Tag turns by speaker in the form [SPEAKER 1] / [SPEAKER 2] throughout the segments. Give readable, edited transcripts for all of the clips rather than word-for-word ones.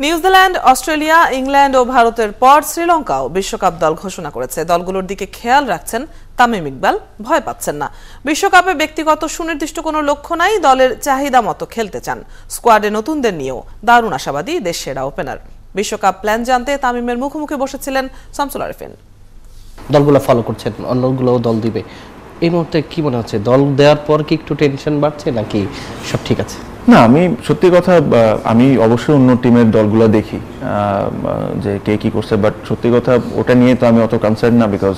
[SPEAKER 1] New Zealand, Australia, England ও ভারতের পর শ্রীলঙ্কাও বিশ্বকাপ দল ঘোষণা করেছে। দলগুলোর দিকে খেয়াল রাখছেন তামিম ইকবাল, ভয় পাচ্ছেন না। বিশ্বকাপে ব্যক্তিগত সুনির্দিষ্ট কোনো লক্ষ্য নাই, দলের চাহিদা মতো খেলতে চান। স্কোয়াডে নতুনদের নিয়েও দারুণ আশাবাদী দেশ সেরা ওপেনার। বিশ্বকাপ প্ল্যান জানতে তামিমের মুখোমুখি বসেছিলেন শামসুল আরেফিন।
[SPEAKER 2] দলগুলো ফলো করছেন, অন্যগুলোও দল দিবে, এই মুহূর্তে কি মনে হচ্ছে? দল দেওয়ার পর কি একটু টেনশন বাড়ছে নাকি সব ঠিক আছে?
[SPEAKER 3] না, আমি সত্যি কথা, আমি অবশ্যই অন্য টিমের দলগুলো দেখি যে কে কি করছে, বাট সত্যি কথা ওটা নিয়ে তো আমি অত কনসার্ন না। বিকজ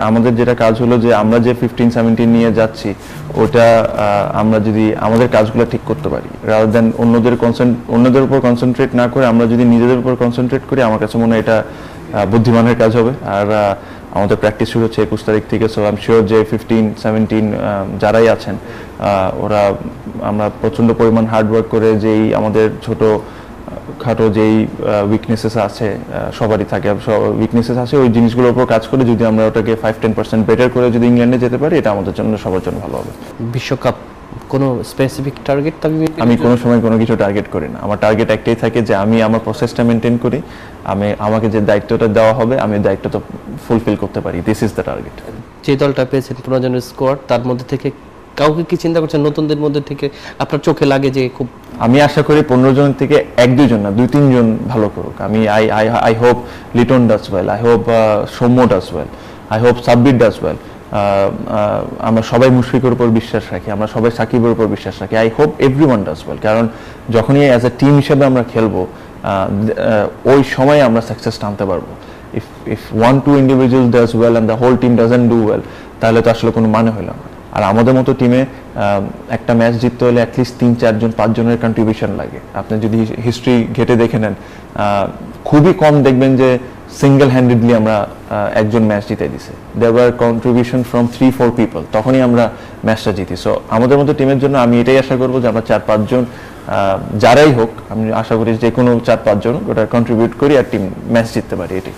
[SPEAKER 3] আমাদের যেটা কাজ হলো যে আমরা যে 15-17 নিয়ে যাচ্ছি ওটা আমরা যদি আমাদের কাজগুলো ঠিক করতে পারি, রাদার দেন অন্যদের উপর কনসেন্ট্রেট না করে আমরা যদি নিজেদের উপর কনসেন্ট্রেট করি, আমার কাছে মনে হয় এটা বুদ্ধিমানের কাজ হবে। আর আমাদের প্র্যাকটিস শুরু হচ্ছে 21 তারিখ থেকে। সো আই এম শিওর যে 15-17 যারাই আছেন আমরা প্রচণ্ড পরিমাণ হার্ডওয়ার্ক করে যেই আমাদের খাটো যেই উইকনেসেস আছে, সবারই থাকে উইকনেসেস আছে, ওই জিনিসগুলোর উপর কাজ করে যদি আমরা ওটাকে 5-10% বেটার করে যদি ইংল্যান্ডে যেতে পারি, এটা আমাদের জন্য সবার জন্য ভালো হবে।
[SPEAKER 2] বিশ্বকাপ কোনো স্পেসিফিক টার্গেট
[SPEAKER 3] আমি কোনো সময় কোনো কিছু টার্গেট করি না। আমার টার্গেট একটাই থাকে যে আমি আমার প্রসেসটা মেনটেন করি, আমাকে যে দায়িত্বটা দেওয়া হবে আমি দায়িত্বটা ফুলফিল করতে পারি। This is the target.
[SPEAKER 2] যে দলটা পেয়েছেন 15 জনের স্কোয়াড, তার মধ্যে থেকে কাউকে কি চিন্তা করছেন নতুনদের মধ্যে থেকে আপনার চোখে লাগে যে খুব?
[SPEAKER 3] আমি আশা করি 15 জন থেকে 1-2 জন না, 2-3 জন ভালো করুক। I hope Liton does well, I hope Soumya does well, I hope Sabbir does well. আমরা সবাই মুশফিকের উপর বিশ্বাস রাখি, আমরা সবাই সাকিবের উপর বিশ্বাস রাখি। I hope everyone does well, কারণ যখনই অ্যাজ এ টিম হিসেবে আমরা খেলবো ওই সময় আমরা সাকসেস টানতে পারবো। If 1-2 individual does well and the whole team doesn't do well, তাহলে তো আসলে কোনো মানে হলো না। আর আমাদের মতো টিমে একটা ম্যাচ জিততে হলে অ্যাটলিস্ট 3-4 জন 5 জনের কন্ট্রিবিউশন লাগে। আপনি যদি হিস্ট্রি ঘেটে দেখে নেন, খুবই কম দেখবেন যে সিঙ্গেল হ্যান্ডেডলি আমরা একজন ম্যাচ জিতে দিছে। There were contribution from 3-4 people, তখনই আমরা ম্যাচটা জিতি। সো আমাদের মতো টিমের জন্য আমি এটাই আশা করবো যে আমরা 4-5 জন যারাই হোক, আমি আশা করি যে কোনো 4-5 জন ওটা কন্ট্রিবিউট করি আর টিম ম্যাচ জিততে পারি, এটাই।